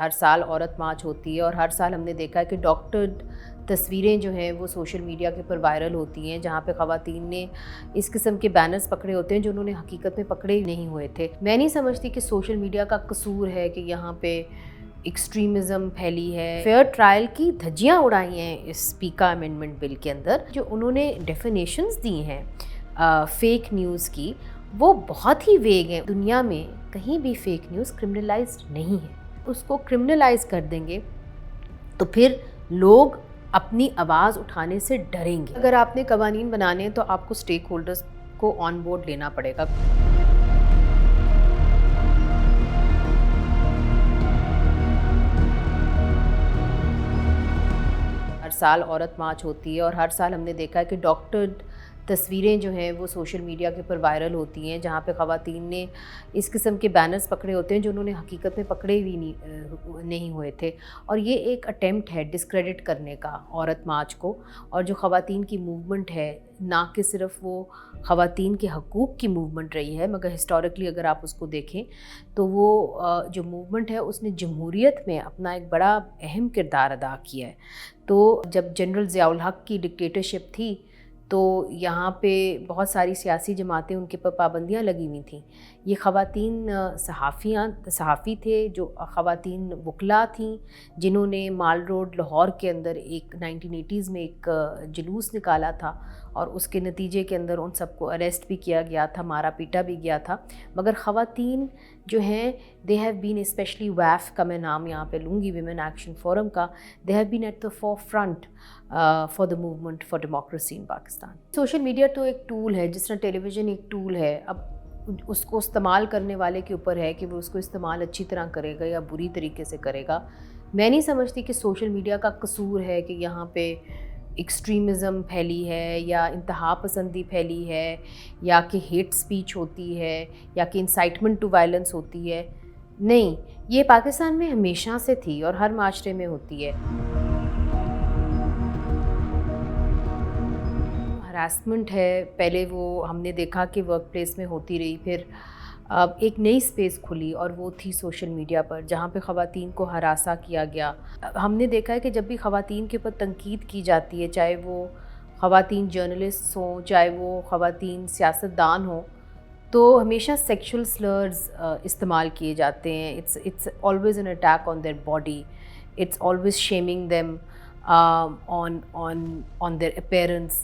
ہر سال عورت مارچ ہوتی ہے اور ہر سال ہم نے دیکھا ہے کہ ڈاکٹرڈ تصویریں جو ہیں وہ سوشل میڈیا کے اوپر وائرل ہوتی ہیں، جہاں پہ خواتین نے اس قسم کے بینرز پکڑے ہوتے ہیں جو انہوں نے حقیقت میں پکڑے ہی نہیں ہوئے تھے۔ میں نہیں سمجھتی کہ سوشل میڈیا کا قصور ہے کہ یہاں پہ ایکسٹریمزم پھیلی ہے۔ فیئر ٹرائل کی دھجیاں اڑائی ہیں اس پیکا امینڈمنٹ بل کے اندر، جو انہوں نے ڈیفینیشنز دی ہیں فیک نیوز کی، وہ بہت ہی ویگ ہیں۔ دنیا میں کہیں بھی فیک نیوز کرمنلائزڈ نہیں ہے۔ اس کو کرمنلائز کر دیں گے تو پھر لوگ اپنی آواز اٹھانے سے ڈریں گے۔ اگر آپ نے قوانین بنانے ہیں تو آپ کو سٹیک ہولڈرز کو آن بورڈ لینا پڑے گا۔ ہر سال عورت مارچ ہوتی ہے اور ہر سال ہم نے دیکھا ہے کہ ڈاکٹرڈ تصویریں جو ہیں وہ سوشل میڈیا کے اوپر وائرل ہوتی ہیں، جہاں پہ خواتین نے اس قسم کے بینرز پکڑے ہوتے ہیں جو انہوں نے حقیقت میں پکڑے ہوئی نہیں ہوئے تھے، اور یہ ایک اٹیمپٹ ہے ڈسکریڈٹ کرنے کا عورت مارچ کو، اور جو خواتین کی موومنٹ ہے، نہ کہ صرف وہ خواتین کے حقوق کی موومنٹ رہی ہے، مگر ہسٹوریکلی اگر آپ اس کو دیکھیں تو وہ جو موومنٹ ہے اس نے جمہوریت میں اپنا ایک بڑا اہم کردار ادا کیا ہے۔ تو جب جنرل ضیاء الحق کی ڈکٹیٹرشپ تھی تو یہاں پہ بہت ساری سیاسی جماعتیں ان کے پر پابندیاں لگی ہوئی تھیں۔ یہ خواتین صحافی تھے، جو خواتین وکلاء تھیں، جنہوں نے مال روڈ لاہور کے اندر ایک 1980s میں ایک جلوس نکالا تھا، اور اس کے نتیجے کے اندر ان سب کو اریسٹ بھی کیا گیا تھا، مارا پیٹا بھی گیا تھا۔ مگر خواتین جو ہیں دے ہیو بین، اسپیشلی ویف کا میں نام یہاں پہ لوں گی، ویمن ایکشن فورم کا، they have been at the forefront for the movement for democracy in Pakistan. Social media تو ایک ٹول ہے، جس طرح ٹیلی ویژن ایک ٹول ہے، اب اس کو استعمال کرنے والے کے اوپر ہے کہ وہ اس کو استعمال اچھی طرح کرے گا یا بری طریقے سے کرے گا۔ میں نہیں سمجھتی کہ سوشل میڈیا کا قصور ہے کہ یہاں پہ ایکسٹریمزم پھیلی ہے یا انتہا پسندی پھیلی ہے یا کہ ہیٹ سپیچ ہوتی ہے یا کہ انسائٹمنٹ ٹو وائلنس ہوتی ہے۔ نہیں، یہ پاکستان میں ہمیشہ سے تھی اور ہر معاشرے میں ہوتی ہے۔ ہراسمنٹ ہے، پہلے وہ ہم نے دیکھا کہ ورک پلیس میں ہوتی رہی، پھر ایک نئی سپیس کھلی اور وہ تھی سوشل میڈیا پر، جہاں پہ خواتین کو ہراساں کیا گیا۔ ہم نے دیکھا ہے کہ جب بھی خواتین کے اوپر تنقید کی جاتی ہے، چاہے وہ خواتین جرنلسٹ ہوں، چاہے وہ خواتین سیاستدان ہوں، تو ہمیشہ سیکشول سلرز استعمال کیے جاتے ہیں۔ It's always an attack on their body, it's always shaming them on their appearance.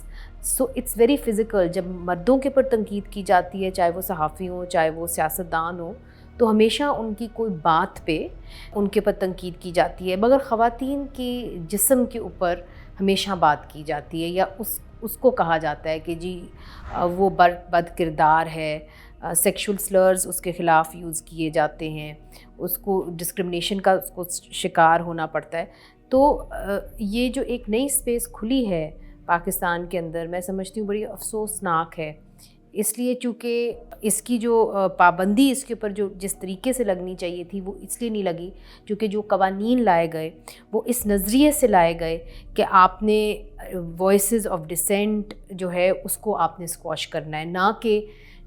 So it's very physical. جب مردوں کے پر تنقید کی جاتی ہے، چاہے وہ صحافی ہوں، چاہے وہ سیاستدان ہوں، تو ہمیشہ ان کی کوئی بات پہ ان کے پر تنقید کی جاتی ہے، مگر خواتین کی جسم کے اوپر ہمیشہ بات کی جاتی ہے، یا اس کو کہا جاتا ہے کہ جی وہ بد کردار ہے، سیکشول سلرز اس کے خلاف یوز کیے جاتے ہیں، اس کو ڈسکرمنیشن کا اس کو شکار ہونا پڑتا ہے۔ تو یہ جو ایک نئی سپیس کھلی ہے پاکستان کے اندر، میں سمجھتی ہوں بڑی افسوسناک ہے، اس لیے چونکہ اس کی جو پابندی اس کے اوپر جو جس طریقے سے لگنی چاہیے تھی وہ اس لیے نہیں لگی، کیونکہ جو قوانین لائے گئے وہ اس نظریے سے لائے گئے کہ آپ نے وائسز آف ڈسینٹ جو ہے اس کو آپ نے اسکواش کرنا ہے، نہ کہ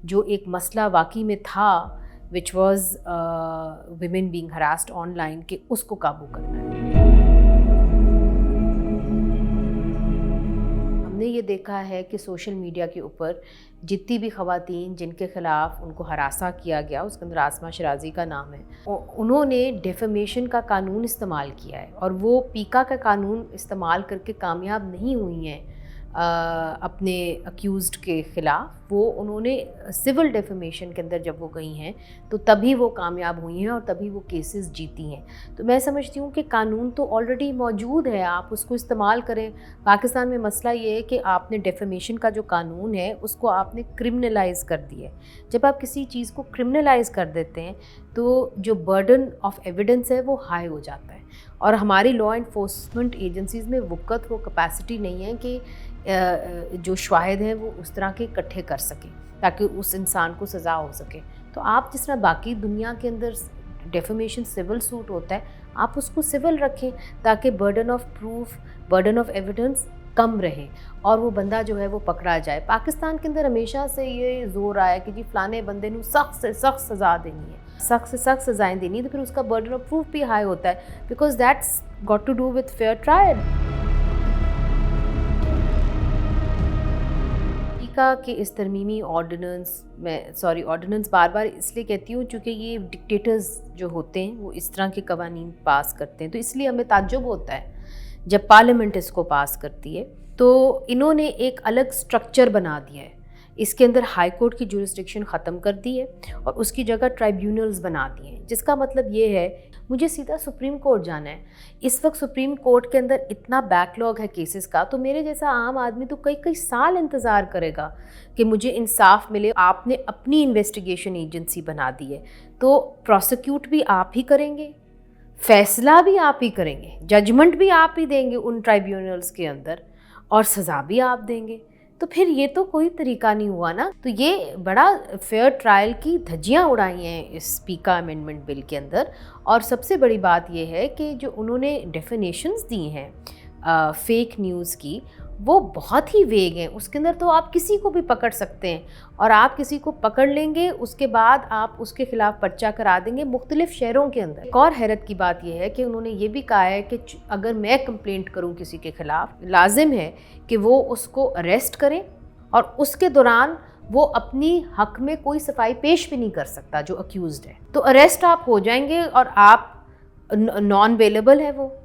جو ایک مسئلہ واقعی میں تھا which was women being harassed on line, کہ اس کو قابو کرنا ہے۔ ہم نے یہ دیکھا ہے کہ سوشل میڈیا کے اوپر جتنی بھی خواتین جن کے خلاف ان کو ہراساں کیا گیا، اس کے اندر عاصمہ شرازی کا نام ہے، انہوں نے ڈیفیمیشن کا قانون استعمال کیا ہے، اور وہ پیکا کا قانون استعمال کر کے کامیاب نہیں ہوئی ہیں اپنے اکیوزڈ کے خلاف۔ وہ انہوں نے سول ڈیفیمیشن کے اندر جب وہ گئی ہیں تو تبھی وہ کامیاب ہوئی ہیں اور تبھی وہ کیسز جیتی ہیں۔ تو میں سمجھتی ہوں کہ قانون تو آلریڈی موجود ہے، آپ اس کو استعمال کریں۔ پاکستان میں مسئلہ یہ ہے کہ آپ نے ڈیفیمیشن کا جو قانون ہے اس کو آپ نے کرمنلائز کر دیا ہے۔ جب آپ کسی چیز کو کرمنلائز کر دیتے ہیں تو جو برڈن آف ایویڈنس ہے وہ ہائی ہو جاتا ہے، اور ہماری لا انفورسمنٹ ایجنسیز میں وقت وہ کیپیسٹی نہیں ہے کہ جو شواہد ہیں وہ اس طرح کے اکٹھے کر سکیں تاکہ اس انسان کو سزا ہو سکے۔ تو آپ جس طرح باقی دنیا کے اندر ڈیفیمیشن سول سوٹ ہوتا ہے، آپ اس کو سول رکھیں تاکہ burden of proof, burden of evidence कम रहे और वो बंदा जो है वो पकड़ा जाए। पाकिस्तान के अंदर हमेशा से ये जोर आया कि जी फलाने बंदे नू सख्त से सख्त सज़ा देनी है, सख्त से सख्त सज़ाएँ देनी, तो फिर उसका बर्डन ऑफ प्रूफ भी हाई होता है, because that's got to do with fair trial. के इस तरमीमी ऑर्डिनेंस बार बार इसलिए कहती हूँ क्योंकि ये डिक्टेटर्स जो होते हैं वो इस तरह के कवानीन पास करते हैं, तो इसलिए हमें ताज्जुब होता है जब पार्लियामेंट इसको पास करती है। तो इन्होंने एक अलग स्ट्रक्चर बना दिया है, इसके अंदर हाई कोर्ट की जुरिस्डिक्शन ख़त्म कर दी है और उसकी जगह ट्राइब्यूनल्स बना दिए हैं, जिसका मतलब ये है मुझे सीधा सुप्रीम कोर्ट जाना है। इस वक्त सुप्रीम कोर्ट के अंदर इतना बैकलॉग है केसेस का, तो मेरे जैसा आम आदमी तो कई कई साल इंतज़ार करेगा कि मुझे इंसाफ मिले। आपने अपनी इन्वेस्टिगेशन एजेंसी बना दी है, तो प्रोसिक्यूट भी आप ही करेंगे, फैसला भी आप ही करेंगे, जजमेंट भी आप ही देंगे उन ट्राइब्यूनल्स के अंदर, और सज़ा भी आप देंगे। तो फिर ये तो कोई तरीका नहीं हुआ ना। तो ये बड़ा फेयर ट्रायल की धज्जियाँ उड़ाई हैं इस पीका अमेंडमेंट बिल के अंदर। और सबसे बड़ी बात ये है कि जो उन्होंने डेफिनेशंस दी हैं फेक न्यूज़ की, वो बहुत ही वेग हैं। उसके अंदर तो आप किसी को भी पकड़ सकते हैं, और आप किसी को पकड़ लेंगे उसके बाद आप उसके ख़िलाफ़ पर्चा करा देंगे मुख्तलिफ़ शहरों के अंदर। एक और हैरत की बात यह है कि उन्होंने ये भी कहा है कि अगर मैं कंप्लेंट करूं किसी के ख़िलाफ़, लाजिम है कि वो उसको अरेस्ट करें और उसके दौरान वो अपनी हक़ में कोई सफाई पेश भी नहीं कर सकता जो अक्यूज़ड है। तो अरेस्ट आप हो जाएंगे और आप नॉन अवेलेबल है वो,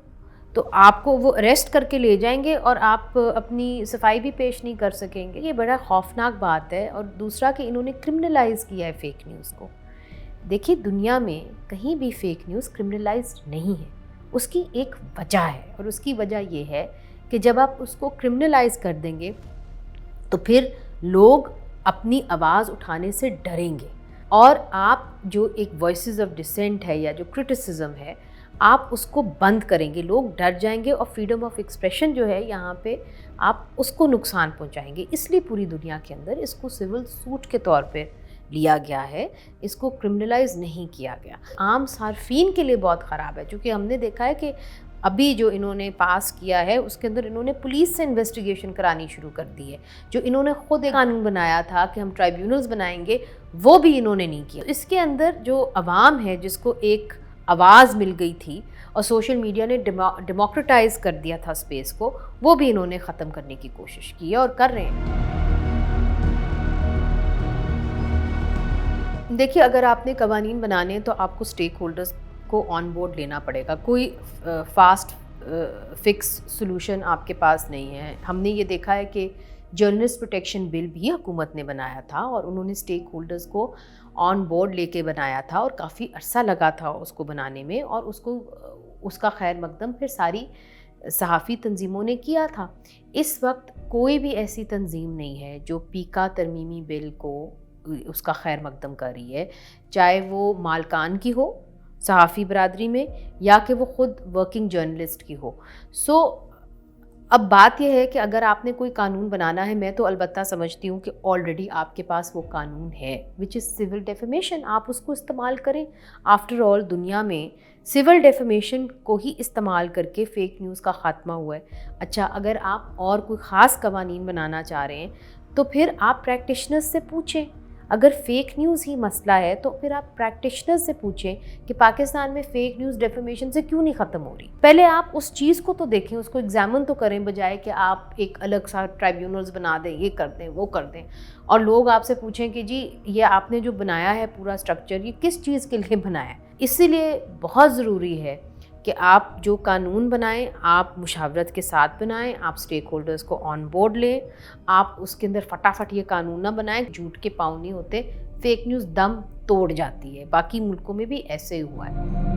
तो आपको वो अरेस्ट करके ले जाएंगे और आप अपनी सफाई भी पेश नहीं कर सकेंगे। ये बड़ा खौफनाक बात है। और दूसरा कि इन्होंने क्रिमिनलाइज़ किया है फ़ेक न्यूज़ को। देखिए, दुनिया में कहीं भी फ़ेक न्यूज़ क्रिमिनलाइज्ड नहीं है, उसकी एक वजह है, और उसकी वजह ये है कि जब आप उसको क्रिमिनलाइज़ कर देंगे तो फिर लोग अपनी आवाज़ उठाने से डरेंगे, और आप जो एक वॉइसेस ऑफ डिसेंट है या जो क्रिटिसिज्म है, आप उसको बंद करेंगे, लोग डर जाएंगे, और फ्रीडम ऑफ एक्सप्रेशन जो है यहाँ पे आप उसको नुकसान पहुँचाएंगे। इसलिए पूरी दुनिया के अंदर इसको सिविल सूट के तौर पे लिया गया है, इसको क्रिमिनलाइज नहीं किया गया। आम सार्फिन के लिए बहुत ख़राब है, क्योंकि हमने देखा है कि अभी जो इन्होंने पास किया है उसके अंदर इन्होंने पुलिस से इन्वेस्टिगेशन करानी शुरू कर दी है। जो इन्होंने ख़ुद एक कानून बनाया था कि हम ट्राइब्यूनल्स बनाएंगे, वो भी इन्होंने नहीं किया। इसके अंदर जो अवाम है जिसको एक आवाज़ मिल गई थी और सोशल मीडिया ने डेमोक्रेटाइज़ कर दिया था स्पेस को, वो भी इन्होंने ख़त्म करने की कोशिश की है और कर रहे हैं। देखिए, अगर आपने कवानीन बनाने तो आपको स्टेक होल्डर्स को ऑन बोर्ड लेना पड़ेगा। कोई फास्ट फिक्स सॉल्यूशन आपके पास नहीं है। हमने ये देखा है कि जर्नलिस्ट प्रोटेक्शन बिल भी हुकूमत ने बनाया था और उन्होंने स्टेक होल्डर्स को ऑन बोर्ड लेके बनाया था, और काफ़ी अरसा लगा था उसको बनाने में, और उसका खैर मकदम फिर सारी सहाफ़ी तंजीमों ने किया था। इस वक्त कोई भी ऐसी तंजीम नहीं है जो पीका तरमीमी बिल को उसका खैर मकदम कर रही है, चाहे वो मालकान की हो सहाफ़ी बरादरी में या कि वो ख़ुद वर्किंग जर्नलिस्ट की हो। अब बात यह है कि अगर आपने कोई कानून बनाना है, मैं तो अलबत्ता समझती हूँ कि ऑलरेडी आपके पास वो कानून है विच इज़ सिविल डेफेमेशन, आप उसको इस्तेमाल करें। आफ्टर ऑल दुनिया में सिविल डेफेमेशन को ही इस्तेमाल करके फ़ेक न्यूज़ का ख़ात्मा हुआ है। अच्छा, अगर आप और कोई ख़ास कवानीन बनाना चाह रहे हैं तो फिर आप प्रैक्टिशनर्स से पूछें। अगर फ़ेक न्यूज़ ही मसला है तो फिर आप प्रैक्टिशनर्स से पूछें कि पाकिस्तान में फ़ेक न्यूज़ डेफेमेशन से क्यों नहीं ख़त्म हो रही। पहले आप उस चीज़ को तो देखें, उसको एग्जामिन तो करें, बजाय कि आप एक अलग सा ट्राइब्यूनल्स बना दें, ये कर दें वो कर दें, और लोग आपसे पूछें कि जी ये आपने जो बनाया है पूरा स्ट्रक्चर, ये किस चीज़ के लिए बनाया है। इसीलिए बहुत ज़रूरी है कि आप जो कानून बनाएं आप मुशावरत के साथ बनाएं, आप स्टेक होल्डर्स को ऑन बोर्ड लें, आप उसके अंदर फटाफट ये कानून ना बनाएं। झूठ के पाँव नहीं होते, फेक न्यूज़ दम तोड़ जाती है। बाकी मुल्कों में भी ऐसे ही हुआ है।